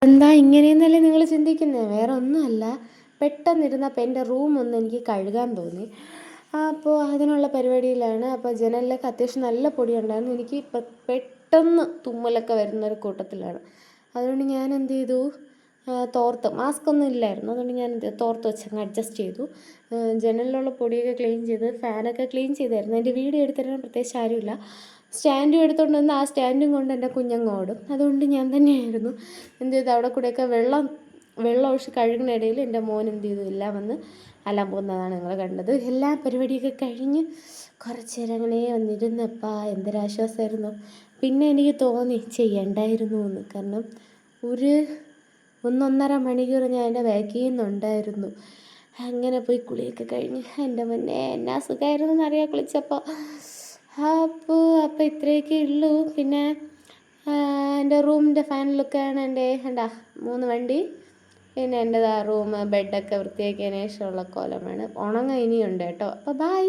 എന്താ ഇങ്ങനെയെന്നല്ലേ നിങ്ങൾ ചിന്തിക്കുന്നത്? വേറെ ഒന്നുമല്ല, പെട്ടെന്നിരുന്നപ്പോൾ എൻ്റെ റൂമൊന്ന് എനിക്ക് കഴുകാൻ തോന്നി. അപ്പോൾ അതിനുള്ള പരിപാടിയിലാണ്. അപ്പോൾ ജനലിലൊക്കെ അത്യാവശ്യം നല്ല പൊടിയുണ്ടായിരുന്നു. എനിക്ക് പെട്ടെന്ന് തുമ്മലൊക്കെ വരുന്നൊരു കൂട്ടത്തിലാണ്. അതുകൊണ്ട് ഞാൻ എന്ത് ചെയ്തു, തോർത്ത്, മാസ്ക് ഒന്നും ഇല്ലായിരുന്നു. അതുകൊണ്ട് ഞാൻ തോർത്ത് വെച്ചങ്ങ് അഡ്ജസ്റ്റ് ചെയ്തു. ജനലിലുള്ള പൊടിയൊക്കെ ക്ലീൻ ചെയ്ത് ഫാനൊക്കെ ക്ലീൻ ചെയ്തായിരുന്നു. എൻ്റെ വീഡിയോ എടുത്തിടാൻ പ്രത്യേകിച്ച് ആരുമില്ല. സ്റ്റാൻഡും എടുത്തുകൊണ്ട് വന്ന് ആ സ്റ്റാൻഡും കൊണ്ട് എൻ്റെ കുഞ്ഞങ്ങ് ഓടും. അതുകൊണ്ട് ഞാൻ തന്നെയായിരുന്നു എന്ത് ചെയ്തു, അവിടെ കൂടെയൊക്കെ വെള്ളം ഒഴിച്ച് കഴുകുന്ന ഇടയിൽ എൻ്റെ മോൻ എന്ത് ചെയ്തു, എല്ലാം വന്ന് അലാൻ പോകുന്നതാണ് നിങ്ങൾ കണ്ടത്. എല്ലാ പരിപാടിയൊക്കെ കഴിഞ്ഞ് കുറച്ച് നേരം അങ്ങനെ വന്നിരുന്നപ്പോൾ എന്തൊരാശ്വാസമായിരുന്നു. പിന്നെ എനിക്ക് തോന്നി ചെയ്യണ്ടായിരുന്നു എന്ന്. കാരണം ഒരു 1.5 മണിക്കൂർ ഞാൻ എൻ്റെ ബാക്കിൽ നിന്നുണ്ടായിരുന്നു. അങ്ങനെ പോയി കുളിയൊക്കെ കഴിഞ്ഞ് എൻ്റെ മുന്നേ എന്നാ സുഖമായിരുന്നു എന്നറിയാം കുളിച്ചപ്പോൾ. അപ്പോൾ ഇത്രയൊക്കെ ഉള്ളൂ. പിന്നെ എൻ്റെ റൂമിൻ്റെ ഫൈനലൊക്കെയാണ് എൻ്റെ 3 വണ്ടി, പിന്നെ എൻ്റെ റൂം ബെഡൊക്കെ വൃത്തിയാക്കിയതിന് ശേഷമുള്ള കോലമാണ്. ഉണങ്ങാൻ ഇനിയുണ്ട് കേട്ടോ. അപ്പോൾ ബൈ.